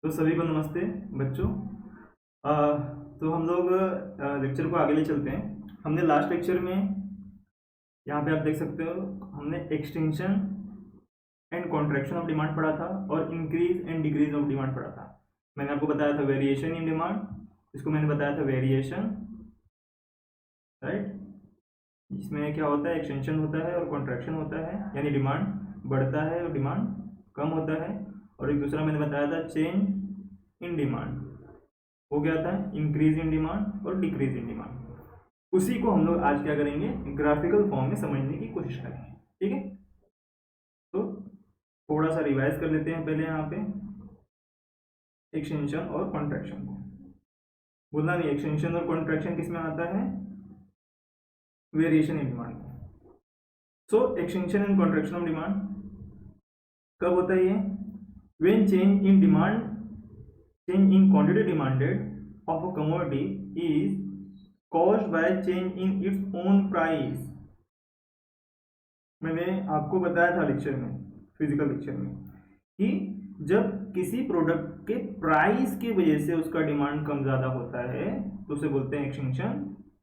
तो सभी को नमस्ते बच्चों। तो हम लोग लेक्चर को आगे ले चलते हैं। हमने लास्ट लेक्चर में, यहाँ पे आप देख सकते हो, हमने extension and contraction of demand पढ़ा था और increase and decrease of demand पढ़ा था। मैंने आपको बताया था वेरिएशन इन डिमांड, इसको मैंने बताया था वेरिएशन, राइट। इसमें क्या होता है, एक्सटेंशन होता है और कॉन्ट्रैक्शन होता है, यानी डिमांड बढ़ता है और डिमांड कम होता है। और एक दूसरा मैंने बताया था चेंज इन डिमांड, वो क्या था, इंक्रीज इन डिमांड और डिक्रीज इन डिमांड। उसी को हम लोग आज क्या करेंगे, ग्राफिकल फॉर्म में समझने की कोशिश करेंगे, ठीक है। तो थोड़ा सा रिवाइज कर लेते हैं पहले यहाँ पे एक्सटेंशन और कॉन्ट्रैक्शन को। बोलना नहीं, एक्सटेंशन और कॉन्ट्रैक्शन किस में आता है, वेरिएशन इन डिमांड को। So extension and contraction of demand कब होता है ये, when change in demand, change in quantity demanded of a commodity is caused by change in its own price। मैंने आपको बताया था लेक्चर में, फिजिकल लेक्चर में, कि जब किसी प्रोडक्ट के प्राइस की वजह से उसका डिमांड कम ज्यादा होता है तो उसे बोलते हैं एक्सटेंशन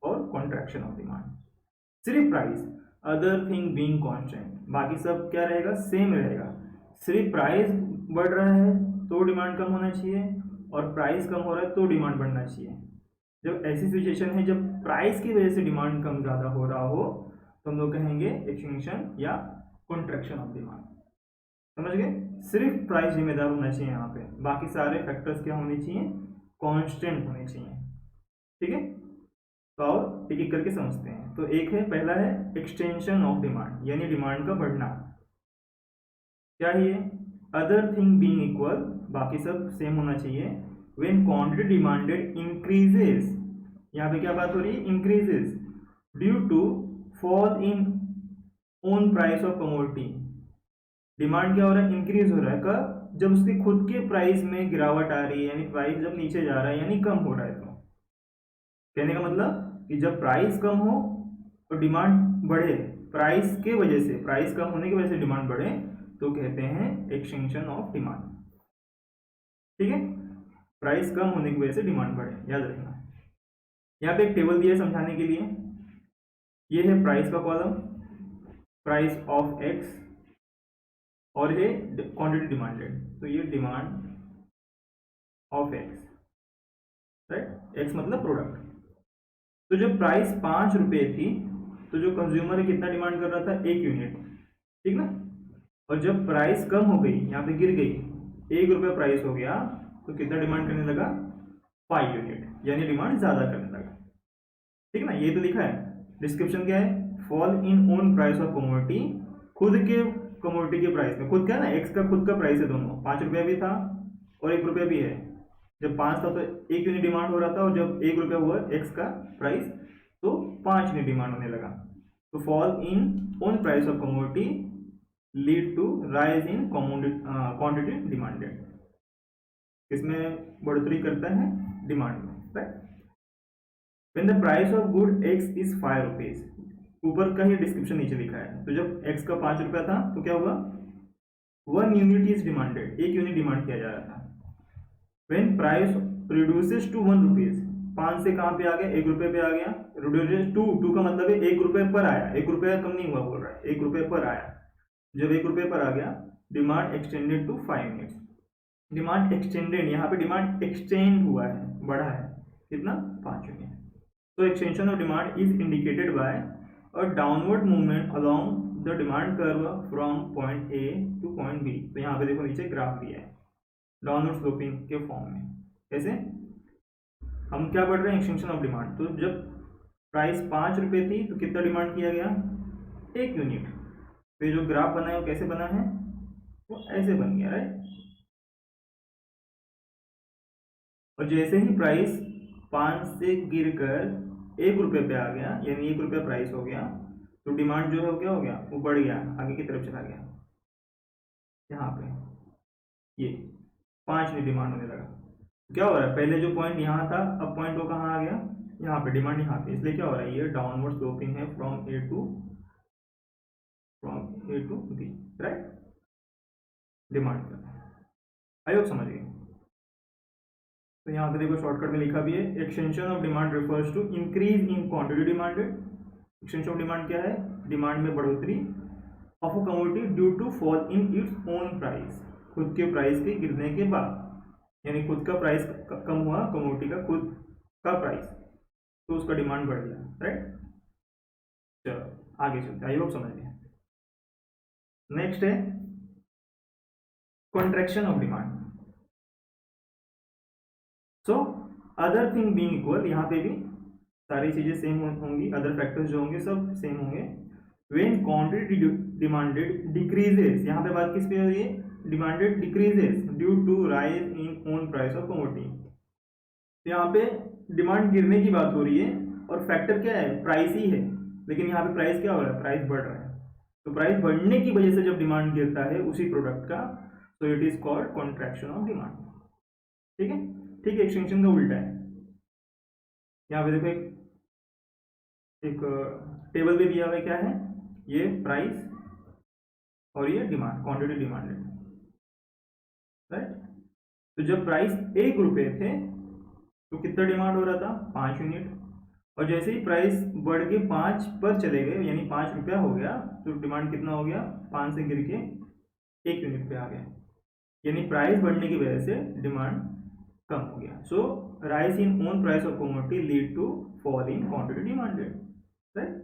और कॉन्ट्रैक्शन ऑफ डिमांड। सिर्फ price, other thing being constant, बाकी सब क्या रहेगा, सेम रहेगा। सिर्फ प्राइस बढ़ रहा है तो डिमांड कम होना चाहिए और प्राइस कम हो रहा है तो डिमांड बढ़ना चाहिए। जब ऐसी सिचुएशन है जब प्राइस की वजह से डिमांड कम ज़्यादा हो रहा हो तो हम लोग कहेंगे एक्सटेंशन या कॉन्ट्रैक्शन ऑफ डिमांड। समझ गए, सिर्फ प्राइस जिम्मेदार होना चाहिए यहाँ पे, बाकी सारे फैक्टर्स क्या होने चाहिए, कांस्टेंट होने चाहिए, ठीक है। तो आओ एक एक करके समझते हैं। तो एक है, पहला है एक्सटेंशन ऑफ डिमांड, यानी डिमांड का बढ़ना। क्या है ये, अदर थिंग बीइंग इक्वल, बाकी सब सेम होना चाहिए, व्हेन क्वांटिटी डिमांडेड इंक्रीजेस, यहाँ पे क्या बात हो रही है, increases due to fall in own price of commodity. Demand क्या हो रहा है, इंक्रीज हो रहा है कब, जब उसके खुद के प्राइस में गिरावट आ रही है, यानी प्राइस जब नीचे जा रहा है यानी कम हो रहा है। तो कहने का मतलब कि जब प्राइस कम हो और डिमांड बढ़े, प्राइस के वजह से, प्राइस कम होने की वजह से डिमांड बढ़े, तो कहते हैं एक्सटेंशन ऑफ डिमांड, ठीक है। प्राइस कम होने की वजह से डिमांड बढ़े, याद रखना। यहाँ पे एक टेबल दिया है समझाने के लिए, ये है प्राइस का कॉलम, प्राइस ऑफ एक्स, और ये क्वांटिटी डिमांडेड, तो ये demand of x, right, x मतलब प्रोडक्ट। तो जब प्राइस 5 रुपये थी तो जो कंज्यूमर कितना डिमांड कर रहा था, 1 यूनिट, ठीक ना। और जब प्राइस कम हो गई, यहाँ पे गिर गई, 1 रुपया प्राइस हो गया, तो कितना डिमांड करने लगा, 5 यूनिट, यानी डिमांड ज्यादा करने लगा, ठीक ना। ये तो लिखा है, डिस्क्रिप्शन क्या है, fall in own price of commodity, खुद के कमोडिटी के प्राइस में, खुद क्या है ना, एक्स का खुद का प्राइस है, दोनों 5 रुपया भी था और 1 रुपया भी है। जब 5 था तो 1 यूनिट डिमांड हो रहा था, और जब 1 रुपया हुआ एक्स का प्राइस तो 5 यूनिट डिमांड होने लगा। तो fall in own price of commodity lead to rise in quantity demanded, इसमें बढ़ोतरी करता है डिमांड में, right. When the price of good X is 5 rupees, ऊपर का ही डिस्क्रिप्शन नीचे लिखा है। तो जब एक्स का 5 रुपया था तो क्या हुआ, 1 unit is demanded, 1 unit demand किया जा रहा था। When price reduces to 1 rupees, 5 से कहाँ पे आ गया, 1 रुपये पे आ गया, रिड्यूसेस टू का मतलब है 1 रुपये पर आया, 1 रुपया कम नहीं हुआ बोल रहा है, 1 रुपये पर आया। जब 1 रुपये पर आ गया, demand extended to 5 units, demand extended, यहाँ पे डिमांड एक्सटेंड हुआ है, बढ़ा है, कितना, 5 यूनिट। तो extension of demand is indicated by a downward movement along the demand curve from point A to point B. तो यहाँ पे देखो नीचे ग्राफ दिया है डाउनवर्ड स्लोपिंग के फॉर्म में। कैसे, हम क्या पढ़ रहे हैं, एक्सटेंशन ऑफ डिमांड। तो जब प्राइस 5 रुपये थी तो कितना डिमांड किया गया, 1 यूनिट। तो जो ग्राफ बना है वो कैसे बना है, वो ऐसे बन गया, राइट। और जैसे ही प्राइस 5 से गिरकर 1 रुपये पे आ गया, यानी 1 रुपया प्राइस हो गया, तो डिमांड जो है वो क्या हो गया, वो बढ़ गया, आगे की तरफ चला गया। यहाँ पे ये 5 में डिमांड होने लगा। क्या हो रहा है, पहले जो पॉइंट यहाँ था, अब पॉइंट वो कहाँ आ गया, यहाँ पे, डिमांड यहाँ पे, इसलिए क्या हो रहा है, ये डाउनवर्ड स्लोपिंग है from A to B, right, demand का। आई होप समझ गए। तो यहाँ पे देखो शॉर्टकट में लिखा भी है, extension of demand refers to increase in quantity demanded. Extension of demand क्या है? डिमांड में बढ़ोतरी of a commodity due to fall in its own price, खुद के प्राइस के गिरने के बाद, यानी खुद का प्राइस कम हुआ कमोडिटी का, खुद का प्राइस, तो उसका डिमांड बढ़ गया, राइट। चलो आगे चलते, आई होप समझ गए। नेक्स्ट है contraction of demand. So other thing being equal, यहाँ पे भी सारी चीजें सेम होंगी, अदर फैक्टर्स जो होंगे सब सेम होंगे। व्हेन क्वांटिटी डिमांडेड डिक्रीजेस, यहाँ पे बात किस पे हो रही है? Demanded decreases due to rise in own price of commodity. यहाँ पे डिमांड गिरने की बात हो रही है और फैक्टर क्या है? प्राइस ही है, लेकिन यहाँ पे प्राइस क्या हो रहा है? प्राइस बढ़ रहा है। तो प्राइस बढ़ने की वजह से जब डिमांड गिरता है उसी प्रोडक्ट का, तो it is called contraction of demand. ठीक है, ठीक है, एक्सटेंशन का उल्टा है। यहाँ पे देखो एक टेबल पे दिया हुआ है, क्या है ये? प्राइस और ये डिमांड, क्वांटिटी डिमांडेड, राइट। तो जब प्राइस 1 रुपये थे तो कितना डिमांड हो रहा था? 5 यूनिट। और जैसे ही प्राइस बढ़ के 5 पर चले गए, यानी 5 रुपया हो गया, तो डिमांड कितना हो गया? 5 से गिर के 1 यूनिट पे आ गया, यानी प्राइस बढ़ने की वजह से डिमांड कम हो गया। So rise in own price of commodity lead to fall in quantity demanded, right.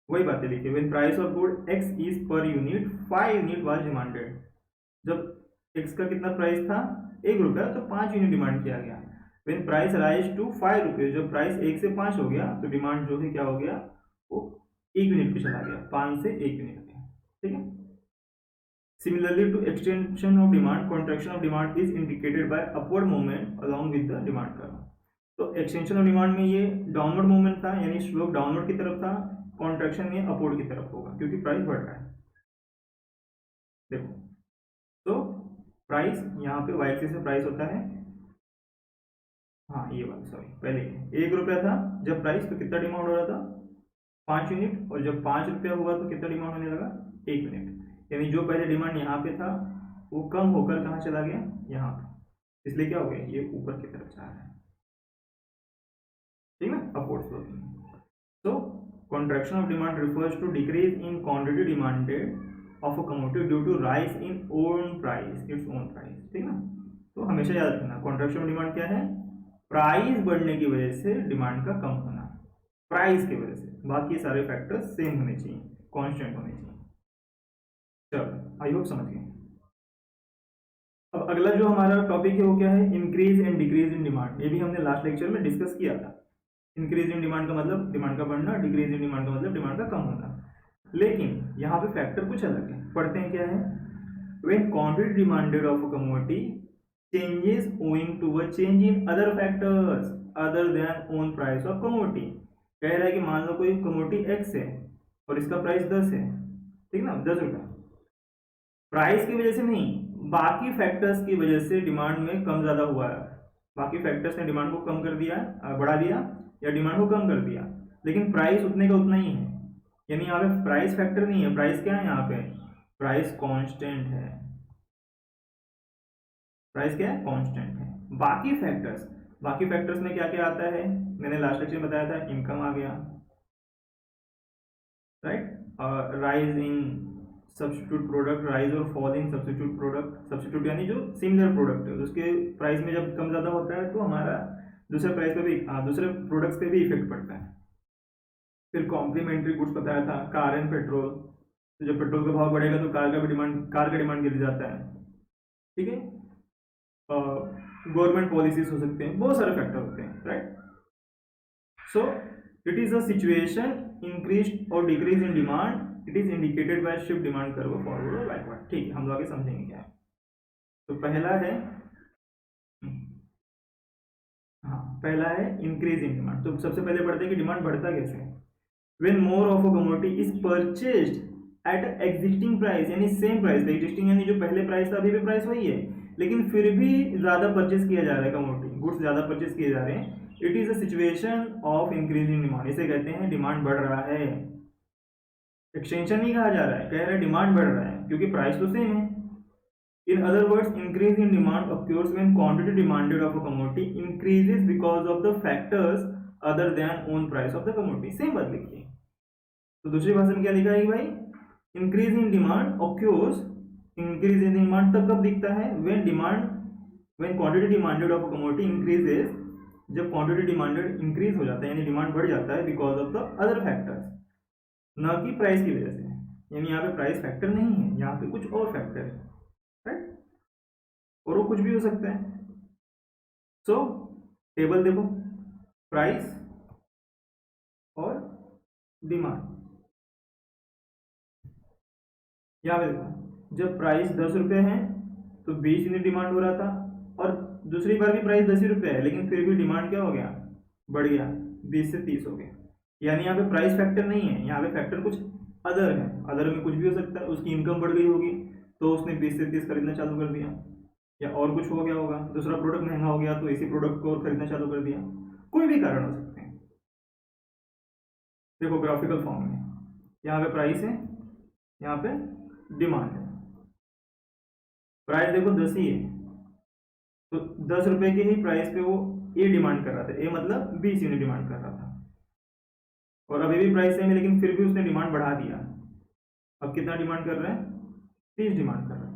वही बातें लिखी, when price of good x is per unit 5 unit was demanded. जब x का कितना प्राइस था? 1 रुपया, तो 5 यूनिट डिमांड किया गया। व्हेन प्राइस राइज टू 5 रुपये, जब प्राइस 1 से 5 हो गया तो डिमांड जो है क्या हो गया? वो 1 यूनिट पे चला गया, 5 से 1 यूनिट पे, ठीक है। Similarly to extension of demand, contraction of demand is indicated by upward movement along with the demand curve. तो एक्सटेंशन ऑफ डिमांड में ये डाउनवर्ड मूवमेंट था, यानी स्लोप डाउनवर्ड की तरफ था, कॉन्ट्रैक्शन में अपवर्ड की तरफ होगा क्योंकि प्राइस बढ़ रहा है। देखो, तो प्राइस यहाँ पे वाई एक्सिस में प्राइस होता है, हाँ ये वाला, सॉरी पहले 1 रुपया था जब प्राइस, तो कितना डिमांड हो रहा था? 5 यूनिट। और जब 5 रुपया हुआ तो कितना डिमांड होने लगा? 1 यूनिट। यानी जो पहले डिमांड यहाँ पे था वो कम होकर कहाँ चला गया? यहाँ पे। इसलिए क्या हो गया? ये ऊपर की तरफ जा रहा है, ठीक है, upward sloping. So contraction of demand refers to decrease in quantity demanded of a commodity due to rise in own price, its own price, ठीक है। तो हमेशा याद रखना, कॉन्ट्रैक्शन ऑफ डिमांड क्या है? प्राइस बढ़ने की वजह से डिमांड का कम होना, प्राइस की वजह से। बाकी सारे फैक्टर्स सेम होने चाहिए, कांस्टेंट होने चाहिए। चलो आई होप समझ गए। अब अगला जो हमारा टॉपिक है वो क्या है? Increase and decrease in demand. ये भी हमने लास्ट लेक्चर में डिस्कस किया था। इंक्रीज इन डिमांड का मतलब डिमांड का बढ़ना, डिक्रीज इन डिमांड का मतलब डिमांड का कम होना। लेकिन यहाँ पे फैक्टर कुछ अलग है, पढ़ते हैं क्या है? When quantity demanded of a commodity changes owing to a change in other factors other than own price of commodity. कह रहा है कि मान लो कोई कमोडिटी एक्स है और इसका प्राइस 10 है, ठीक ना, 10 रुपया। प्राइस की वजह से नहीं, बाकी फैक्टर्स की वजह से डिमांड में कम ज्यादा हुआ है। बाकी फैक्टर्स ने डिमांड को कम कर दिया, बढ़ा दिया, या डिमांड को कम कर दिया, लेकिन प्राइस उतने का उतना ही है। यानी यहाँ पे प्राइस फैक्टर नहीं है, प्राइस क्या है? यहाँ पे प्राइस कांस्टेंट है। प्राइस क्या है? कांस्टेंट है। बाकी फैक्टर्स में क्या क्या आता है? मैंने लास्ट लेक्चर में बताया था, इनकम आ गया, राइट, और rise in substitute product, rise और fall in substitute product. Substitute यानी जो सिमिलर प्रोडक्ट है उसके प्राइस में जब कम ज़्यादा होता है तो हमारा दूसरे प्राइस पे भी, दूसरे प्रोडक्ट्स पे भी इफेक्ट पड़ता है। फिर कॉम्प्लीमेंट्री गुड्स बताया था, कार एंड पेट्रोल। तो जब पेट्रोल का भाव बढ़ेगा तो कार का डिमांड गिर जाता है, ठीक है। गवर्नमेंट पॉलिसीज हो सकते हैं, बहुत सारे फैक्टर होते हैं, right. So it is a situation increase और decrease in demand, it is indicated by shift demand curve forward और बैकवर्ड। ठीक है, हम लोग आगे समझेंगे क्या है। तो पहला है, हाँ पहला है इंक्रीज इन डिमांड। तो सबसे पहले पढ़ते हैं कि डिमांड बढ़ता कैसे है। When more of a commodity is purchased at existing price, यानी सेम प्राइस, एग्जिस्टिंग यानी जो पहले प्राइस था अभी भी प्राइस वही है, लेकिन फिर भी ज्यादा परचेज किया जा रहा है, कमोडिटी गुड्स ज्यादा परचेज किए जा रहे हैं। It is a situation of increase in demand. इसे कहते हैं डिमांड बढ़ रहा है। एक्सटेंशन नहीं कहा जा रहा है, कह रहा है डिमांड बढ़ रहा है क्योंकि प्राइस तो सेम है। In other words, increase in demand occurs when quantity demanded of a commodity increases because of the factors other than own price of the commodity. Same बात लिखी है। तो दूसरी भाषा में क्या लिखा है भाई, increase in demand occurs, increase in demand तब कब दिखता है, when quantity demanded of a commodity increases, जब क्वांटिटी डिमांडेड इंक्रीज हो जाता है यानी डिमांड बढ़ जाता है because of the other factors, न कि प्राइस की वजह से। यानी यहाँ पे प्राइस फैक्टर नहीं है, यहाँ पे कुछ और फैक्टर है, राइट, और वो कुछ भी हो सकता है। सो टेबल देखो, प्राइस और डिमांड। यहाँ पे देखो, जब प्राइस 10 रुपये है तो 20 यूनिट डिमांड हो रहा था, और दूसरी बार भी प्राइस 10 रुपये है लेकिन फिर भी डिमांड क्या हो गया, बढ़ गया, 20 से 30 हो गया। यानी यहाँ पे प्राइस फैक्टर नहीं है, यहाँ पे फैक्टर कुछ अदर है। अदर में कुछ भी हो सकता है, उसकी इनकम बढ़ गई होगी तो उसने 20 से 30 खरीदना चालू कर दिया, या और कुछ हो गया होगा, दूसरा प्रोडक्ट महंगा हो गया तो इसी प्रोडक्ट को और खरीदना चालू कर दिया, कोई भी कारण हो सकते हैं। देखो ग्राफिकल फॉर्म में, यहाँ पे प्राइस है, यहाँ पे डिमांड है। प्राइस देखो 10 ही है, तो 10 रुपए के ही प्राइस पे वो ए डिमांड कर रहा था, ए मतलब 20 यूनिट डिमांड कर रहा था, और अभी भी प्राइस सेम है लेकिन फिर भी उसने डिमांड बढ़ा दिया। अब कितना डिमांड कर रहा है, 30 डिमांड कर रहा है।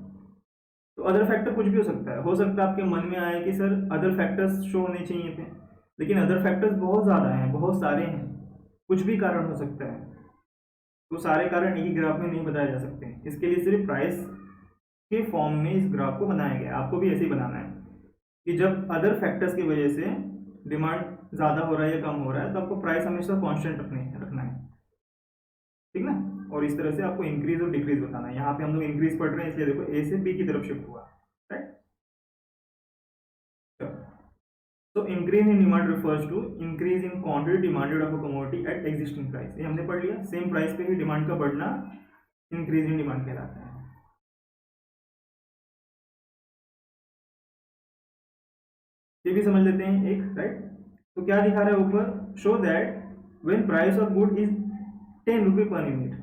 तो अदर फैक्टर कुछ भी हो सकता है। हो सकता है आपके मन में आए कि सर अदर फैक्टर्स शो होने चाहिए थे, लेकिन अदर फैक्टर्स बहुत ज़्यादा हैं, बहुत सारे हैं, कुछ भी कारण हो सकता है, तो सारे कारण एक ही ग्राफ में नहीं बताए जा सकते। इसके लिए सिर्फ प्राइस के फॉर्म में इस ग्राफ को बनाया गया। आपको भी ऐसे ही बनाना है कि जब अदर फैक्टर्स की वजह से डिमांड ज़्यादा हो रहा है या कम हो रहा है तो आपको प्राइस हमेशा कांस्टेंट रखना है, ठीक ना। और इस तरह से आपको इंक्रीज और डिक्रीज बताना है। यहाँ पे हम लोग इंक्रीज पढ़ रहे हैं इसलिए देखो ए से बी की तरफ शिफ्ट हुआ, राइट। तो increase in demand refers to increase in quantity demanded of a commodity at existing price. ये हमने पढ़ लिया, सेम प्राइस पे ही डिमांड का बढ़ना इंक्रीज इन डिमांड कहलाता है। ये भी समझ लेते हैं एक, राइट। तो क्या दिखा रहा है ऊपर, show that when price of good is 10 रुपये पर यूनिट।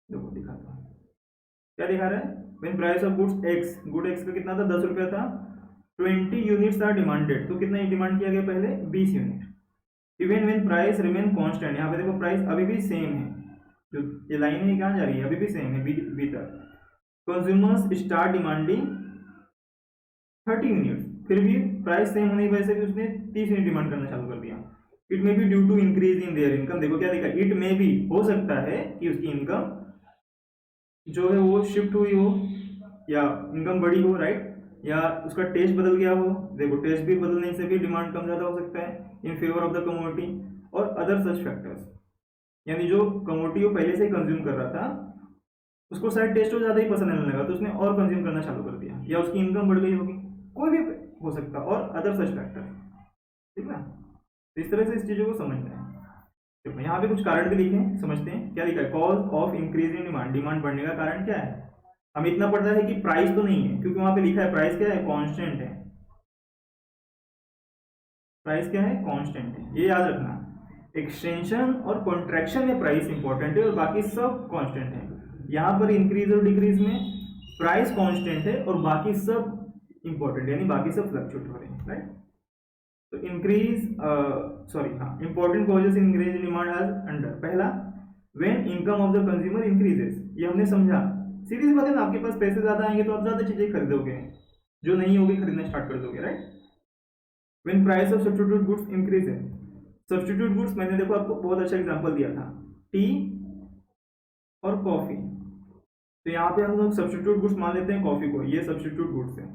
देखो दिखाता हूँ क्या दिखा रहा है, when price of goods x, good x का कितना था, 10 रुपया था, 20 यूनिट्स आर डिमांडेड, तो कितना डिमांड किया गया पहले, 20 unit. Even when price remain constant, यहाँ पे देखो प्राइस अभी भी सेम है, जो ये लाइन है कहाँ जा रही है, अभी भी सेम है बी तक। कंज्यूमर्स स्टार्ट डिमांडिंग 30 यूनिट्स, फिर भी प्राइस सेम होने की वजह से भी उसने 30 यूनिट डिमांड करना चालू कर दिया। It may be due to increase in their income, देखो क्या लिखा, इट मे बी, हो सकता है कि उसकी इनकम जो है वो शिफ्ट हुई हो या इनकम बढ़ी हो, राइट, या उसका टेस्ट बदल गया हो। देखो टेस्ट भी बदलने से भी डिमांड कम ज़्यादा हो सकता है in favour of the commodity, और अदर सच फैक्टर्स, यानी जो कमोडिटी वो पहले से ही कंज्यूम कर रहा था उसको शायद टेस्ट और ज़्यादा ही पसंद आने लगा तो उसने और कंज्यूम करना चालू कर दिया, या उसकी इनकम बढ़ गई होगी, कोई भी हो सकता, और अदर सच फैक्टर, ठीक ना। तो इस तरह से इस चीज़ों को समझना है। देखो यहाँ पे कुछ कारण भी लिखे हैं, समझते हैं क्या लिखा है, cause of increase in demand, demand बढ़ने का कारण क्या है। हमें इतना पता है कि प्राइस तो नहीं है, क्योंकि वहां पे लिखा है प्राइस क्या है, कांस्टेंट है, प्राइस क्या है, कांस्टेंट है, ये याद रखना। एक्सटेंशन और कॉन्ट्रैक्शन में प्राइस इंपॉर्टेंट है और बाकी सब कांस्टेंट है। यहाँ पर इंक्रीज और डिक्रीज में प्राइस कांस्टेंट है और बाकी सब इंपॉर्टेंट, यानी बाकी सब फ्लक्चुएट हो रहे हैं, राइट। तो increase important causes increase in demand as under, पहला when income of the consumer increases, ये हमने समझा, सीधी सी बात है ना, आपके पास पैसे ज्यादा आएंगे तो आप ज्यादा चीजें खरीदोगे, जो नहीं होगी खरीदना स्टार्ट कर दोगे, right. When price of substitute goods increase है, सब्स्टिट्यूट गुड्स मैंने देखो आपको बहुत अच्छा एग्जांपल दिया था, टी और कॉफी। तो यहाँ पे हम लोग सब्स्टिट्यूट गुड्स मान लेते हैं कॉफी को, ये सब्स्टिट्यूट गुड्स है,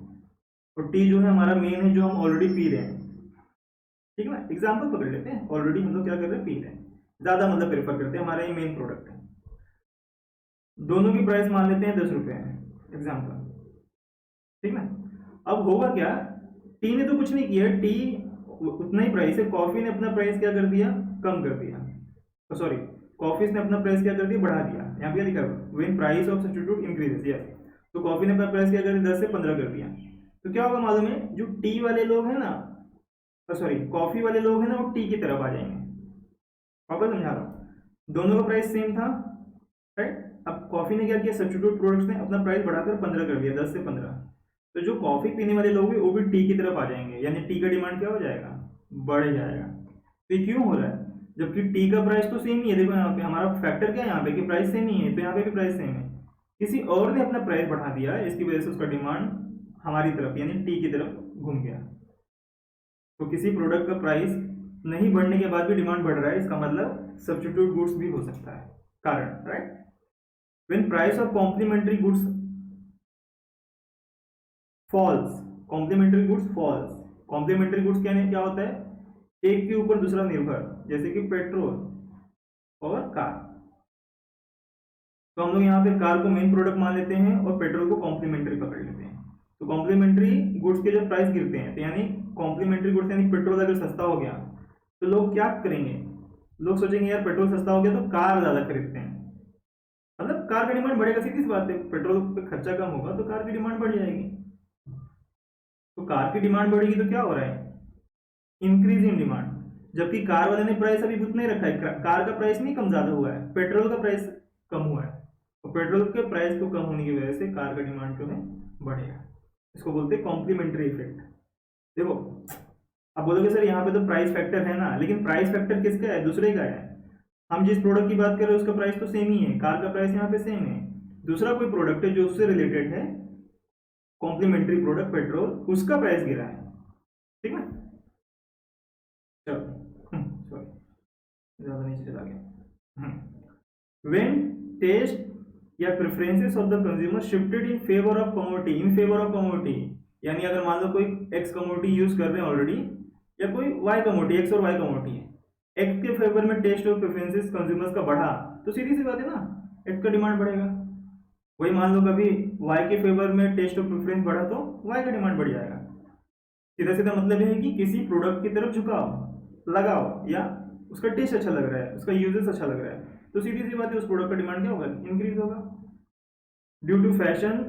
और टी जो है हमारा मेन है जो हम ऑलरेडी पी रहे हैं, ठीक है ना। एग्जाम्पल पकड़ लेते हैं, ऑलरेडी हम लोग क्या कर रहे हैं, पी रहे हैं, ज्यादा मतलब प्रेफर करते हैं, हमारा ये मेन प्रोडक्ट है। दोनों की प्राइस मान लेते हैं 10 रुपये है, एग्जाम्पल, ठीक ना। अब होगा क्या, टी ने तो कुछ नहीं किया, टी उतना ही प्राइस है, कॉफी ने अपना प्राइस क्या कर दिया, कम कर दिया, सॉरी कॉफी ने अपना प्राइस क्या कर दिया, बढ़ा दिया। यहाँ पे क्या लिखा है, when price of substitute increases, yes, तो कॉफी ने अपना प्राइस क्या कर दिया, 10 से 15 कर दिया। तो क्या होगा मालूम है, जो टी वाले लोग हैं ना, सॉरी कॉफी वाले लोग हैं ना, वो टी की तरफ आ जाएंगे। वापस समझा रहा हूँ, दोनों का प्राइस सेम था, राइट। अब कॉफी ने क्या किया, सब्स्टिट्यूट प्रोडक्ट्स ने अपना प्राइस बढ़ाकर 15 कर दिया, 10 से 15। तो जो कॉफी पीने वाले लोग हैं वो भी टी की तरफ आ जाएंगे, यानी टी का डिमांड क्या हो जाएगा, बढ़ जाएगा। तो ये क्यों हो रहा है, जबकि टी का प्राइस तो सेम ही है। देखो यहाँ पे हमारा फैक्टर क्या है यहाँ पे कि प्राइस सेम ही है, तो यहाँ पे भी प्राइस सेम है, किसी और ने अपना प्राइस बढ़ा दिया, इसकी वजह से उसका डिमांड हमारी तरफ यानी टी की तरफ घूम गया। तो किसी प्रोडक्ट का प्राइस नहीं बढ़ने के बाद भी डिमांड बढ़ रहा है, इसका मतलब सब्स्टिट्यूट गुड्स भी हो सकता है कारण, right. When price of complementary goods falls, complementary goods falls, complementary goods क्या होता है, एक के ऊपर दूसरा निर्भर, जैसे कि पेट्रोल और कार। तो हम लोग यहाँ पे कार को मेन प्रोडक्ट मान लेते हैं और पेट्रोल को कॉम्प्लीमेंट्री पकड़ लेते हैं। तो कॉम्प्लीमेंट्री गुड्स के जब प्राइस गिरते हैं, तो यानी कॉम्प्लीमेंट्री गुड्स यानी पेट्रोल अगर सस्ता हो गया तो लोग क्या करेंगे, लोग सोचेंगे यार पेट्रोल सस्ता हो गया तो कार ज़्यादा खरीदते हैं, मतलब कार का डिमांड बढ़ेगा, सीधी सी बात है, पेट्रोल पे खर्चा कम होगा तो कार की डिमांड बढ़ जाएगी। तो कार की डिमांड बढ़ेगी तो क्या हो रहा है, इंक्रीज इन डिमांड। जबकि कार वाले ने प्राइस अभी उतना ही रखा है, कार का प्राइस नहीं कम ज़्यादा हुआ है, पेट्रोल का प्राइस कम हुआ है। तो पेट्रोल के प्राइस को कम होने की वजह से कार का डिमांड जो है बढ़ेगा, इसको बोलते हैं कॉम्प्लीमेंट्री इफेक्ट। देखो अब बोलोगे सर यहाँ पे तो प्राइस फैक्टर है ना, लेकिन प्राइस फैक्टर किसका है, दूसरे का है। हम जिस प्रोडक्ट की बात कर रहे हैं उसका प्राइस तो सेम ही है, कार का प्राइस यहाँ पे सेम है, दूसरा कोई प्रोडक्ट है जो उससे रिलेटेड है, कॉम्प्लीमेंट्री प्रोडक्ट पेट्रोल, उसका प्राइस गिरा है, ठीक ना। चलो सॉरी ज्यादा नीचे चला गया। व्हेन टेस्ट या preferences of the consumer shifted in favour of commodity, in favour of commodity, यानी अगर मान लो कोई एक्स कमोडिटी यूज कर रहे हैं ऑलरेडी, या कोई वाई कमोडिटी, एक्स और वाई कमोडिटी है, एक्स के फेवर में टेस्ट और प्रेफरेंसेस कंज्यूमर्स का बढ़ा तो सीधी सी बात है ना, एक्स का डिमांड बढ़ेगा। वही मान लो कभी वाई के फेवर में टेस्ट और प्रेफरेंस बढ़ा तो वाई का डिमांड बढ़ जाएगा। सीधा सीधा मतलब ये है कि किसी प्रोडक्ट की तरफ झुकाओ, लगाओ, या उसका टेस्ट अच्छा लग रहा है, उसका यूजेस अच्छा लग रहा है, तो सीधी सी बात है उस प्रोडक्ट का डिमांड क्या होगा, इंक्रीज होगा। ड्यू टू फैशन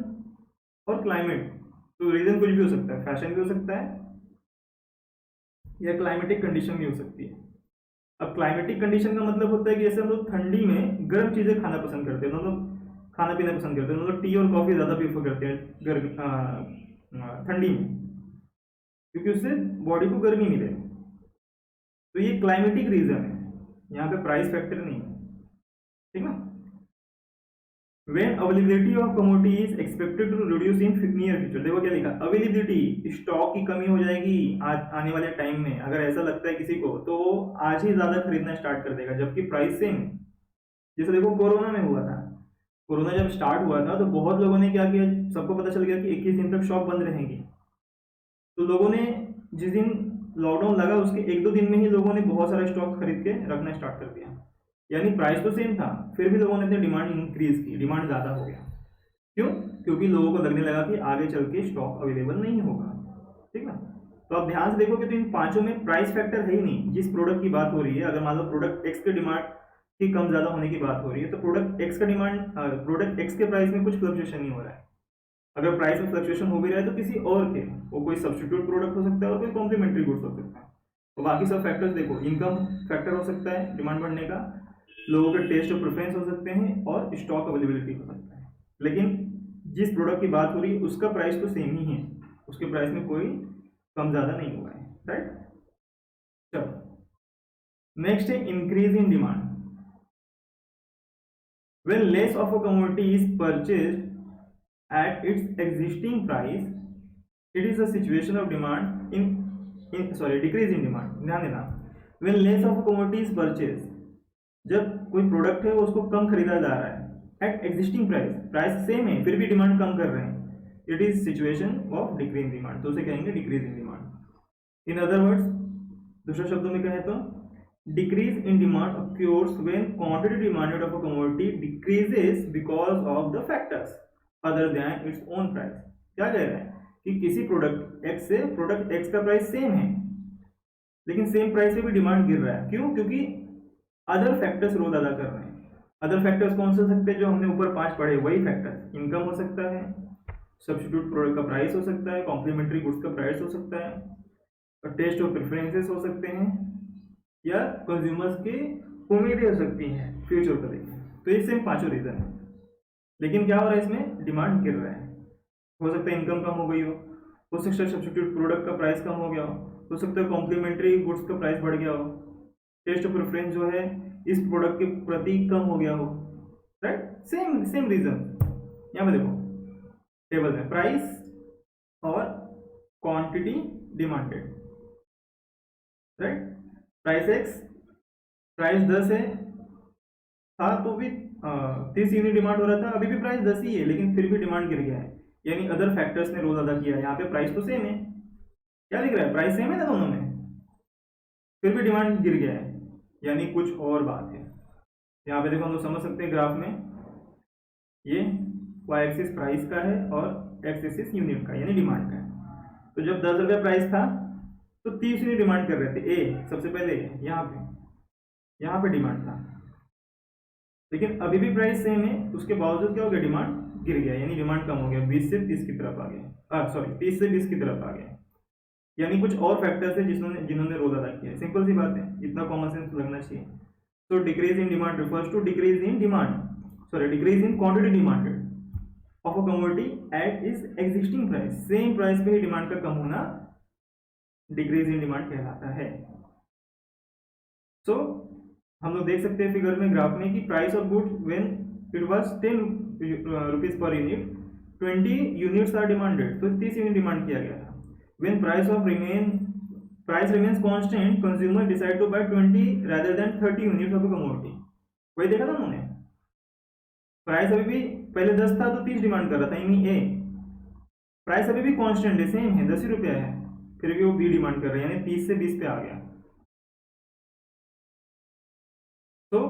और क्लाइमेट, तो रीजन कुछ भी हो सकता है, फैशन भी हो सकता है या क्लाइमेटिक कंडीशन भी हो सकती है। अब क्लाइमेटिक कंडीशन का मतलब होता है कि जैसे हम लोग ठंडी में गर्म चीजें खाना पसंद करते हैं, हम लोग खाना पीना पसंद करते हैं, हम लोग टी और कॉफी ज्यादा प्रीफर करते हैं गर्मी ठंडी में, क्योंकि उससे बॉडी को गर्मी मिले। तो ये क्लाइमेटिक रीजन है, यहाँ पे प्राइस फैक्टर नहीं है, ठीक ना। When availability of commodity is expected to reduce in near future, देखो क्या लिखा, अवेलेबिलिटी, स्टॉक की कमी हो जाएगी आने वाले टाइम में, अगर ऐसा लगता है किसी को तो आज ही ज्यादा खरीदना स्टार्ट कर देगा, जबकि प्राइस सेम। जैसे देखो कोरोना में हुआ था, कोरोना जब स्टार्ट हुआ था तो बहुत लोगों ने क्या किया, सबको पता चल गया कि 21 दिन तक शॉप बंद रहेंगी, तो लोगों ने जिस दिन लॉकडाउन लगा उसके 1-2 दिन में ही लोगों ने बहुत सारा स्टॉक खरीद के रखना स्टार्ट कर दिया, यानी प्राइस तो सेम था, फिर भी लोगों ने अपनी डिमांड इंक्रीज की, डिमांड ज़्यादा हो गया। क्यों, क्योंकि लोगों को लगने लगा कि आगे चल के स्टॉक अवेलेबल नहीं होगा, ठीक ना। तो आप ध्यान से देखोगे तो इन पांचों में प्राइस फैक्टर है ही नहीं। जिस प्रोडक्ट की बात हो रही है, अगर मान लो प्रोडक्ट एक्स के डिमांड की कम ज़्यादा होने की बात हो रही है, तो प्रोडक्ट एक्स का डिमांड, प्रोडक्ट एक्स के प्राइस में कुछ फ्लक्चुएशन नहीं हो रहा है। अगर प्राइस में फ्लक्चुएशन हो भी रहा है तो किसी और के, वो कोई सब्स्टिट्यूट प्रोडक्ट हो सकता है और कोई कॉम्प्लीमेंट्री गुड्स हो सकता है। तो बाकी सब फैक्टर्स देखो, इनकम फैक्टर हो सकता है डिमांड बढ़ने का, लोगों के टेस्ट और प्रेफरेंस हो सकते हैं, और स्टॉक अवेलेबिलिटी हो सकता है। लेकिन जिस प्रोडक्ट की बात हो रही है उसका प्राइस तो सेम ही है, उसके प्राइस में कोई कम ज़्यादा नहीं हुआ है, राइट। चलो नेक्स्ट है increase in demand. When less of a commodity is purchased at its existing price, it is a situation of demand decrease in demand। ध्यान देना, when less of a commodity is purchased, जब कोई product है उसको कम खरीदा जा रहा है at existing price, price same है फिर भी डिमांड कम कर रहे हैं, it is situation of decrease in demand, तो उसे कहेंगे decrease in demand. In other words, दूसरे शब्दों में कहें तो decrease in demand occurs when quantity demanded of a commodity decreases because of the factors other than it's own price. क्या कह रहे हैं कि किसी प्रोडक्ट एक्स से प्रोडक्ट एक्स का प्राइस सेम है, लेकिन सेम प्राइस पे भी डिमांड गिर रहा है, क्यों, क्योंकि अदर फैक्टर्स रोल अदा कर रहे हैं। अदर फैक्टर्स कौन से हो सकते हैं, जो हमने ऊपर 5 पढ़े, वही फैक्टर्स, इनकम हो सकता है, सब्स्टिट्यूट प्रोडक्ट का प्राइस हो सकता है, कॉम्प्लीमेंट्री गुड्स का प्राइस हो सकता है, और टेस्ट और प्रेफरेंसेस हो सकते हैं, या कंज्यूमर्स की उम्मीदें हो सकती हैं फ्यूचर को लेकर। तो ये सेम 5 रीजन है। लेकिन क्या हो रहा है, इसमें डिमांड गिर रहा है। हो सकता है इनकम कम हो गई हो सकता है सब्स्टिट्यूट प्रोडक्ट का प्राइस कम हो गया हो सकता है कॉम्प्लीमेंट्री गुड्स का प्राइस बढ़ गया हो, टेस्ट ऑफ प्रेफरेंस जो है इस प्रोडक्ट के प्रति कम हो गया हो, राइट। सेम सेम रीजन यहाँ पे देखो टेबल में प्राइस और quantity demanded, right. Price x, price 10 है, था तो भी 30 यूनिट डिमांड हो रहा था, अभी भी प्राइस 10 ही है लेकिन फिर भी डिमांड गिर गया है, यानी अदर फैक्टर्स ने रोल अदा किया है। यहाँ पे प्राइस तो सेम है, क्या दिख रहा है, प्राइस सेम है ना दोनों में, फिर भी डिमांड गिर गया है, यानी कुछ और बात है। यहाँ पे देखो हम लोग समझ सकते हैं ग्राफ में, ये वाई एक्सिस प्राइस का है और एक्स एक्सिस यूनिट का यानी डिमांड का है। तो जब 10 रुपये प्राइस था तो 30 यूनिट डिमांड कर रहे थे, ए सबसे पहले यहाँ पे डिमांड था, लेकिन अभी भी प्राइस सेम है, उसके बावजूद क्या हो गया, डिमांड गिर गया, यानी डिमांड कम हो गया, 20 से 30 की तरफ आ गया, सॉरी 30 से 20 की तरफ आ गया, यानी कुछ और फैक्टर्स है जिन्होंने रोल अदा किया है। सिंपल सी बात है, इतना कॉमन सेंस लगना चाहिए। तो decrease in demand refers to decrease in quantity demanded of a commodity at is existing price. Same price पे ही डिमांड का कम होना डिक्रीज इन डिमांड कहलाता है। सो हम लोग देख सकते हैं फिगर में, ग्राफ में, कि price of goods when it was 10 rupees per unit, 20 units are demanded, तो 30 यूनिट डिमांड किया गया था। When price remains constant, consumer decide to buy 20 rather than 30 units of a commodity। वही देखा था उन्होंने, प्राइस अभी भी पहले 10 था तो 30 डिमांड कर रहा था, यानी ए प्राइस अभी भी कांस्टेंट है, सेम है, 10 ही रुपया है, फिर भी वो बी डिमांड कर रहे हैं, यानी 30 से 20 पे आ गया। तो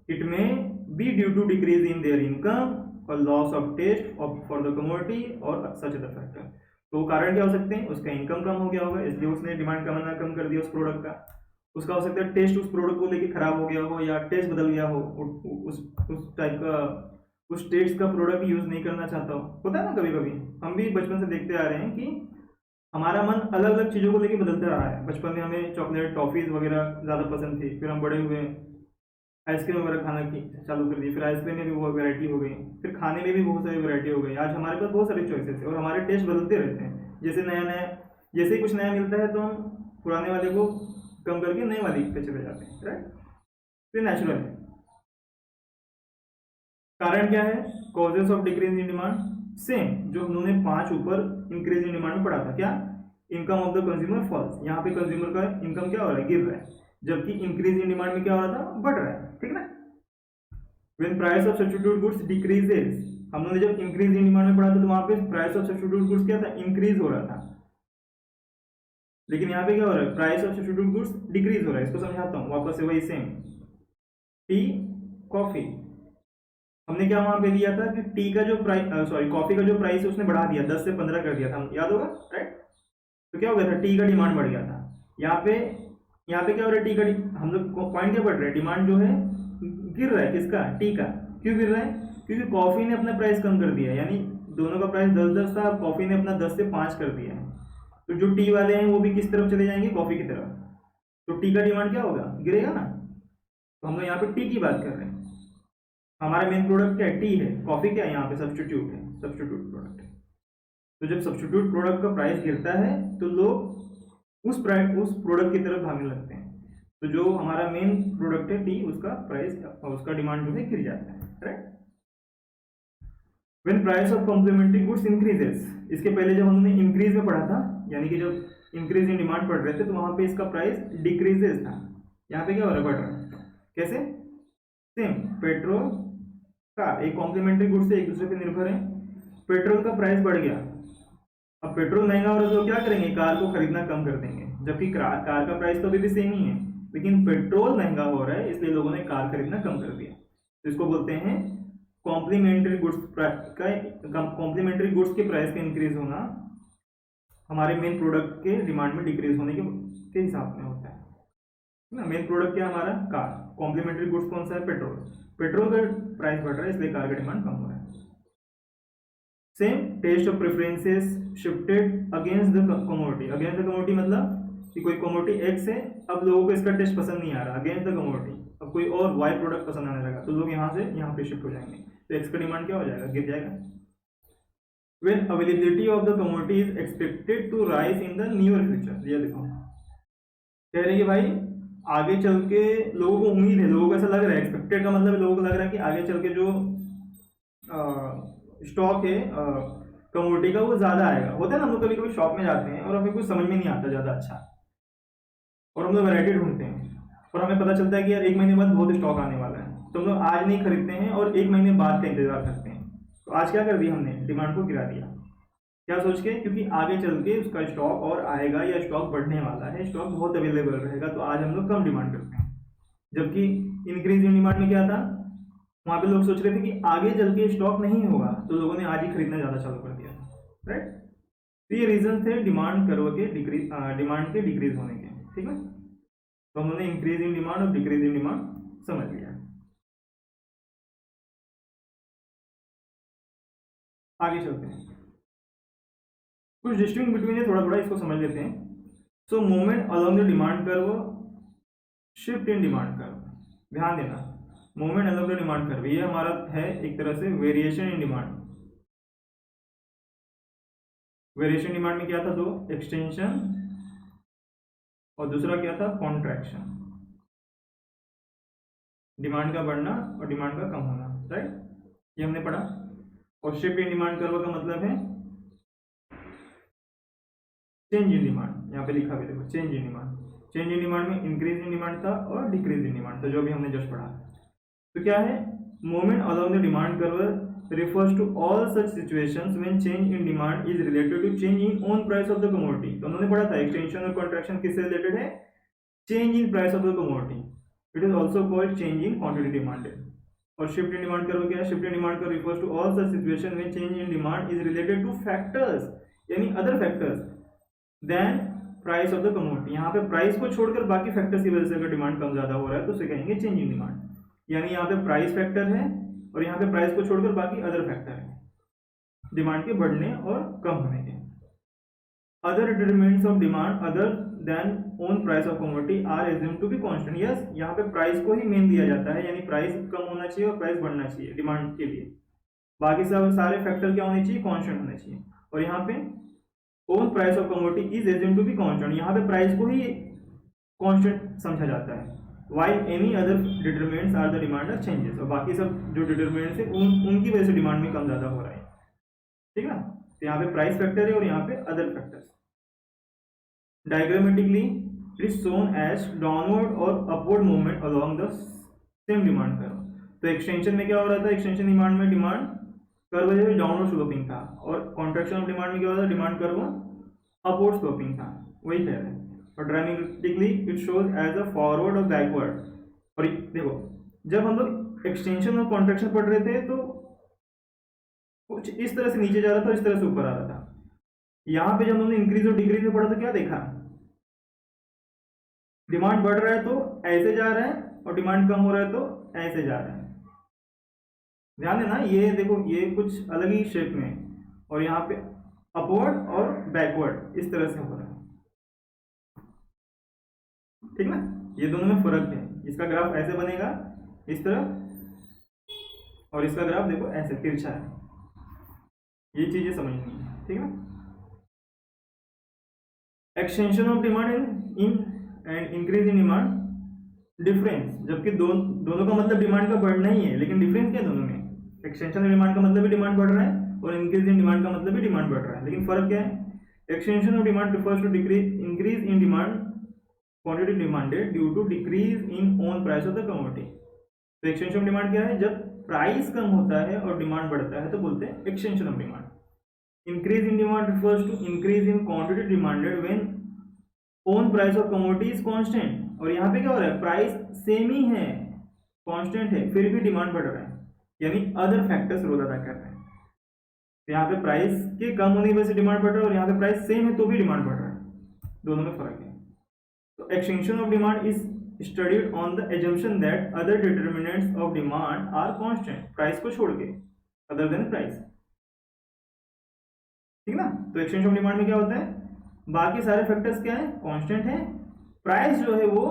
it may be due to decrease in their income और loss of taste for the commodity और सच अदर फैक्टर। तो कारण क्या हो सकते हैं, उसका इनकम कम हो गया होगा इसलिए उसने डिमांड कम कर दिया उस प्रोडक्ट का। उसका हो सकता है टेस्ट उस प्रोडक्ट को लेके खराब हो गया हो, या टेस्ट बदल गया हो, उस टाइप का, उस टेस्ट का प्रोडक्ट यूज नहीं करना चाहता हो। होता है ना कभी कभी, हम भी बचपन से देखते आ रहे हैं कि हमारा मन अलग अलग चीज़ों को लेके बदलता रहा है। बचपन में हमें चॉकलेट टॉफीज वगैरह ज़्यादा पसंद थी, फिर हम बड़े हुए आइसक्रीम वगैरह खाना की चालू कर दी, फिर आइसक्रीम में भी बहुत वैरायटी हो गई, फिर खाने में भी बहुत सारी वैरायटी हो गई। आज हमारे पास बहुत सारी चॉइसेस है और हमारे टेस्ट बदलते रहते हैं, जैसे ही कुछ नया मिलता है तो हम पुराने वाले को कम करके नए वाले पे चले जाते हैं, राइट। तो नेचुरल है। कारण क्या है, causes of decrease in demand, same जो उन्होंने 5 ऊपर इंक्रीज इन डिमांड में पढ़ा था, क्या, income of the consumer falls, यहाँ पे कंज्यूमर का इनकम क्या हो रहा है, गिर रहा है, जबकि इंक्रीज इन डिमांड में क्या हो रहा था, बढ़ रहा है, ठीक ना। When price of substitute goods decreases, हम लोगों ने जब इंक्रीज इन डिमांड में पढ़ा था तो वहां पे प्राइस ऑफ सब्स्टिट्यूट गुड्स क्या था, इंक्रीज हो रहा था, लेकिन यहाँ पे क्या हो रहा है, price of substitute goods decrease हो रहा है। इसको समझाता हूँ वापस से, वही सेम टी कॉफी, हमने क्या वहां पे दिया था कि टी का जो प्राइस, कॉफी का जो प्राइस है उसने बढ़ा दिया, 10 से 15 कर दिया था, याद होगा, राइट। तो क्या हो गया था, टी का डिमांड बढ़ गया था। यहाँ पे क्या हो रहा है, टी का, हम लोग पॉइंट क्या बढ़ रहा है, डिमांड जो है गिर रहा है, किसका, टी का। क्यों गिर रहा है, क्योंकि कॉफी ने अपना प्राइस कम कर दिया, यानी दोनों का प्राइस 10-10 था, कॉफी ने अपना 10 से 5 कर दिया है। तो जो टी वाले हैं वो भी किस तरफ चले जाएंगे, कॉफी की तरफ, तो टी का डिमांड क्या होगा, गिरेगा ना। तो हम लोग यहाँ पे टी की बात कर रहे हैं, हमारा मेन प्रोडक्ट क्या है, टी है, कॉफी क्या है यहाँ पे, सब्स्टिट्यूट है, सब्स्टिट्यूट प्रोडक्ट है। तो जब सब्स्टिट्यूट प्रोडक्ट का प्राइस गिरता है तो लोग उस प्रोडक्ट की तरफ भागने लगते हैं, तो जो हमारा मेन प्रोडक्ट है टी, उसका प्राइस, उसका डिमांड जो है गिर जाता है, right. When price of complementary goods increases, इसके पहले जब हमने इंक्रीज में पढ़ा था, यानी कि जब इंक्रीज इन डिमांड पढ़ रहे थे तो वहां पे इसका प्राइस डिक्रीजेस था, यहाँ पे क्या हो रहा है, बढ़ रहा है। कैसे, सेम पेट्रोल का, एक कॉम्प्लीमेंट्री गुड्स से एक दूसरे पे निर्भर है, पेट्रोल का प्राइस बढ़ गया, अब पेट्रोल महंगा हो रहा है तो क्या करेंगे, कार को खरीदना कम कर देंगे, जबकि कार का प्राइस तो अभी भी सेम ही है, लेकिन पेट्रोल महंगा हो रहा है इसलिए लोगों ने कार खरीदना कम कर दिया। तो इसको बोलते हैं कॉम्प्लीमेंट्री गुड्स के प्राइस का इंक्रीज होना हमारे मेन प्रोडक्ट के डिमांड में डिक्रीज होने के हिसाब में होता है ना। मेन प्रोडक्ट क्या है हमारा, कार, कॉम्प्लीमेंट्री गुड्स कौन सा है, पेट्रोल, पेट्रोल का प्राइस बढ़ रहा है इसलिए कार का डिमांड कम हो रहा है। Same taste of preferences shifted against the commodity, against the commodity मतलब कि कोई कमोडिटी एक्स है, अब लोगों को इसका टेस्ट पसंद नहीं आ रहा, अगेंस्ट द कमोडिटी, अब कोई और वाई प्रोडक्ट पसंद आने लगा तो लोग यहाँ से यहाँ पे शिफ्ट हो जाएंगे। तो एक्स का डिमांड क्या हो जाएगा, गिर जाएगा। When availability of the commodity is expected to rise in the near future, ये देखो कह रहे हैं कि भाई आगे चल के लोगों को उम्मीद है, लोगों को ऐसा लग रहा है, एक्सपेक्टेड का मतलब लोगों को लग रहा है कि आगे चल के जो स्टॉक है कमोडिटी का वो ज़्यादा आएगा। होता है ना, हम लोग कभी कभी शॉप में जाते हैं और हमें कुछ समझ में नहीं आता ज़्यादा अच्छा, और हम लोग वैरायटी ढूंढते हैं और हमें पता चलता है कि यार 1 महीने बाद बहुत स्टॉक आने वाला है, तो हम लोग आज नहीं खरीदते हैं और 1 महीने बाद का इंतजार करते हैं। तो आज क्या कर दिया हमने, डिमांड को गिरा दिया, क्या सोच के, क्योंकि आगे चल के उसका स्टॉक और आएगा या स्टॉक बढ़ने वाला है, स्टॉक बहुत अवेलेबल रहेगा, तो आज हम लोग कम डिमांड करते हैं। जबकि इंक्रीज इन डिमांड में क्या था, वहाँ पे लोग सोच रहे थे कि आगे चल के स्टॉक नहीं होगा, तो लोगों ने आज ही खरीदना ज़्यादा चालू कर दिया, राइट। तो ये रीजन थे डिमांड कर्व के डिक्रीज, डिमांड के डिक्रीज होने के, ठीक है। तो हम लोगों ने इंक्रीज इन डिमांड और डिक्रीज इन डिमांड समझ लिया। आगे चलते हैं, कुछ डिस्टिंग बिटवीन है, थोड़ा थोड़ा इसको समझ लेते हैं। So movement along the demand curve, shift in demand curve, ध्यान देना, movement along the demand curve ये हमारा है एक तरह से variation in demand. Variation demand में क्या था, दो, एक्सटेंशन और दूसरा क्या था, कॉन्ट्रैक्शन, डिमांड का बढ़ना और डिमांड का कम होना, राइट, ये हमने पढ़ा। और शिफ्ट इन डिमांड कर्व का मतलब है चेंज इन डिमांड, यहाँ पे लिखा भी देखो, change in demand. Change in demand में इंक्रीज इन डिमांड था और डिक्रीज इन डिमांड था, जो भी हमने जस्ट पढ़ा। तो क्या है, movement along the demand curve refers to all such situations when change in demand is related to change in own price of the commodity। तो उन्होंने पढ़ा था एक्सटेंशन और कॉन्ट्रैक्शन किससे रिलेटेड है, change in price of the commodity, it is also called change in quantity demanded. और shift in demand curve क्या है, shift in demand curve refers to all such situation when change in demand is related to factors, यानी other factors than price of the commodity. यहाँ पे price को छोड़कर बाकी factors की वजह से अगर डिमांड कम ज्यादा हो रहा है तो उसे कहेंगे चेंज इन डिमांड। यानी यहाँ पे प्राइस फैक्टर है और यहाँ पे प्राइस को छोड़कर बाकी अदर फैक्टर है डिमांड के बढ़ने और कम होने के। Other determinants of demand other than own price of commodity are assumed to be constant. Yes, यहाँ पे प्राइस को ही मेन दिया जाता है, यानी प्राइस कम होना चाहिए और प्राइस बढ़ना चाहिए डिमांड के लिए, बाकी सब सारे फैक्टर क्या होने चाहिए, कांस्टेंट होने चाहिए। और यहाँ पे own price of commodity is assumed to be constant, यहाँ पे प्राइस को ही कांस्टेंट समझा जाता है, while any other determinants are the demand are changes, और बाकी सब जो डिटरमिनेंट्स है उनकी वजह से डिमांड में कम ज्यादा हो रहा है, ठीक है ना। तो यहाँ पे प्राइस फैक्टर है और यहाँ पे other factors. Diagrammatically it is shown as downward और upward movement along the same demand curve. तो एक्सटेंशन में क्या हो रहा था, एक्सटेंशन डिमांड में डिमांड कर्व जो है डाउनवर्ड स्लोपिंग था, और कॉन्ट्रैक्शन ऑफ डिमांड में क्या हो रहा था, डिमांड कर्व अपवर्ड स्लोपिंग था, वही कह रहे हैं। और dramatically it shows as a forward और बैकवर्ड। और देखो जब हम लोग एक्सटेंशन और कॉन्ट्रैक्शन पढ़ रहे थे तो कुछ इस तरह से नीचे जा रहा था, इस तरह से ऊपर आ रहा था। यहाँ पे जब हमने इंक्रीज और डिक्रीज में पढ़ा तो क्या देखा, डिमांड बढ़ रहा है तो ऐसे जा रहा है और डिमांड कम हो रहा है तो ऐसे जा रहा है। ध्यान देना, ये देखो ये कुछ अलग ही शेप में, और यहाँ पे अपवर्ड और बैकवर्ड इस तरह से हो रहा है, ठीक ना। ये दोनों में फर्क है, इसका ग्राफ ऐसे बनेगा इस तरह, और इसका ग्राफ देखो ऐसे तिरछा है, ये चीजें समझनी है, ठीक है। Extension of demand in and increase in demand difference, जबकि दोनों का मतलब डिमांड का बढ़ना ही है, लेकिन डिफरेंस क्या है दोनों में, एक्सटेंशन डिमांड का मतलब भी डिमांड बढ़ रहा है और इंक्रीज इन डिमांड का मतलब भी डिमांड बढ़ रहा है, लेकिन फर्क क्या है, extension of demand refers to decrease increase in demand quantity demanded due to decrease in own price of the commodity. तो एक्सटेंशन ऑफ डिमांड क्या है, जब प्राइस कम होता है और डिमांड बढ़ता है तो बोलते हैं extension of demand. Increase in demand refers to increase in quantity demanded when own price of commodity is constant. और यहाँ पे क्या हो रहा है, प्राइस सेम ही है, कांस्टेंट है, फिर भी डिमांड बढ़ रहा है, यानी अदर फैक्टर्स रोल अदा कर रहे हैं। तो यहाँ पे प्राइस के कम होने की वजह से डिमांड बढ़ रहा है और यहाँ पे प्राइस सेम है तो भी डिमांड बढ़ रहा है, दोनों में फर्क है। तो extension of demand is studied on the assumption that other determinants of demand are constant, price को छोड़ के, अदर देन प्राइस, ठीक ना। तो एक्सटेंशन ऑफ डिमांड में क्या होता है, बाकी सारे फैक्टर्स क्या है, कांस्टेंट है, प्राइस जो है वो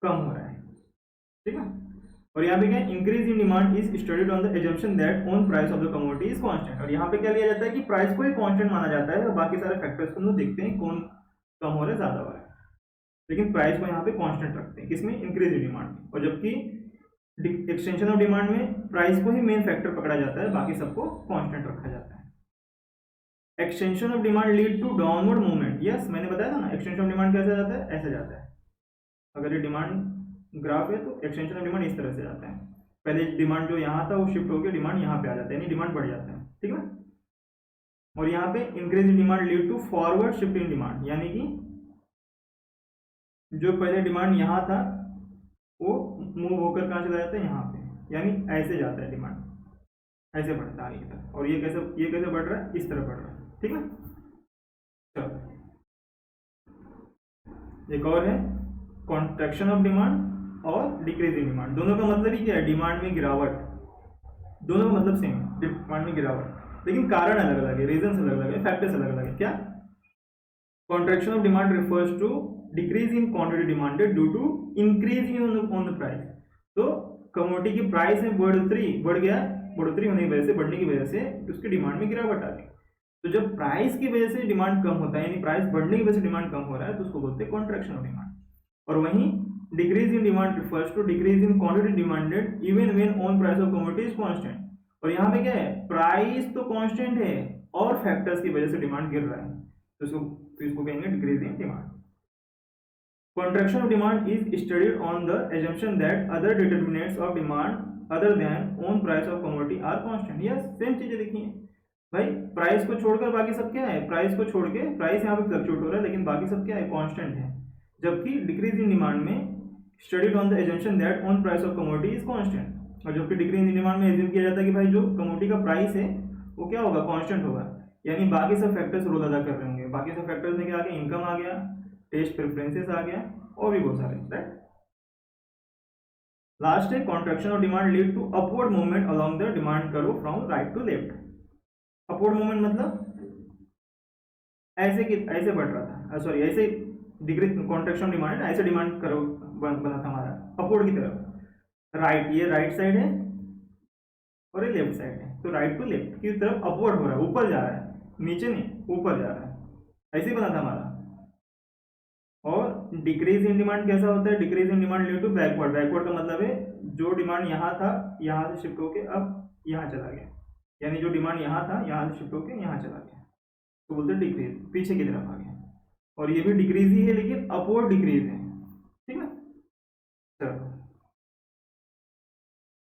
कम हो रहा है, ठीक है। और यहाँ पे क्या है, increase in demand is studied on the assumption that own price of the commodity is constant. और यहाँ पे क्या लिया जाता है कि प्राइस को ही कांस्टेंट माना जाता है और बाकी सारे फैक्टर्स को हम लोग देखते हैं कौन कम हो रहा है ज्यादा हो रहा है, लेकिन प्राइस को यहाँ पे कांस्टेंट रखते हैं किसमें, इंक्रीज इन डिमांड में। और जबकि एक्सटेंशन ऑफ डिमांड में प्राइस को ही मेन फैक्टर पकड़ा जाता है, बाकी सबको कांस्टेंट रखा जाता है। Extension of demand lead to downward movement, yes मैंने बताया था ना, एक्सटेंशन ऑफ डिमांड कैसे जाता है, ऐसे जाता है। अगर ये डिमांड ग्राफ है तो एक्सटेंशन ऑफ डिमांड इस तरह से जाता है, पहले डिमांड जो यहाँ था वो शिफ्ट होकर डिमांड यहाँ पे आ जाता है, यानी डिमांड बढ़ जाता है, ठीक है। और यहाँ पे increase in demand lead to forward shift in demand, यानी कि जो पहले डिमांड यहाँ था वो मूव होकर कहाँ चला जाता है, यहाँ पे, यानी ऐसे जाता है डिमांड, ऐसे बढ़ता है आगे की तरफ। और ये कैसे बढ़ रहा है, इस तरह बढ़ रहा है, ठीक है। चलो एक और है कॉन्ट्रैक्शन ऑफ डिमांड और डिक्रीज इन डिमांड। दोनों का मतलब ही क्या है, डिमांड में गिरावट, दोनों का मतलब सेम है, डिमांड में गिरावट, लेकिन कारण अलग अलग है, रीजन अलग अलग है, फैक्टर्स अलग अलग है। क्या, contraction of demand refers to decrease in quantity demanded due to increase in on the price. तो कमोडिटी की प्राइस में बढ़ोतरी होने की वजह से, बढ़ने की वजह से उसकी डिमांड में गिरावट आ गई। तो जब प्राइस की वजह से डिमांड कम होता है, यानी प्राइस बढ़ने की वजह से डिमांड कम हो रहा है, तो उसको बोलते हैं कॉन्ट्रैक्शन ऑफ डिमांड। और वहीं decrease in demand refers to decrease in quantity demanded even when on price of commodity is constant. और यहाँ पे क्या है, प्राइस तो कांस्टेंट है और फैक्टर्स की वजह से डिमांड गिर रहा है, तो इसको कहेंगे decrease in demand. Contraction of demand is studied on the assumption that other determinants of demand other than own price of commodity are constant। Yes same चीजें देखिए भाई, प्राइस को छोड़कर बाकी सब क्या है, प्राइस को छोड़ के प्राइस यहाँ पे फ्लक्चुएट हो रहा है, लेकिन बाकी सब क्या है, कांस्टेंट है। जबकि डिक्रीज इन डिमांड में studied on the assumption that own price of commodity is constant. और जबकि डिक्रीज इन डिमांड में एज्यूम किया जाता है कि भाई जो कमोडिटी का प्राइस है वो क्या होगा, कांस्टेंट होगा, यानी बाकी सब फैक्टर्स रोल अदा कर रहे होंगे। बाकी सब फैक्टर्स में क्या आ गया, इनकम आ गया, टेस्ट प्रेफरेंसेस आ गया, और भी बहुत सारे, राइट। लास्ट है contraction of demand lead to upward movement along the demand curve from right to left. Upward movement मतलब ऐसे बढ़ रहा था, सॉरी ऐसे डिक्रीज, कॉन्ट्रैक्शन डिमांड ऐसे डिमांड कर्व बना था हमारा अपवर्ड की तरफ, राइट, ये राइट साइड है और ये लेफ्ट साइड है, तो राइट टू लेफ्ट की तरफ अपवर्ड हो रहा है, ऊपर जा रहा है, नीचे नहीं ऊपर जा रहा है, ऐसे ही बना था हमारा। और डिक्रीज इन डिमांड कैसा होता है, decrease in demand lead to backward. Backward का मतलब है जो डिमांड यहाँ था यहाँ से शिफ्ट होके अब यहाँ चला गया, यानी जो डिमांड यहाँ था यहाँ से शिफ्ट होके यहाँ चला गया, तो बोलते हैं डिक्रीज, पीछे की तरफ आ गया। और ये भी डिक्रीज ही है लेकिन अपवर्ड डिक्रीज है, ठीक है।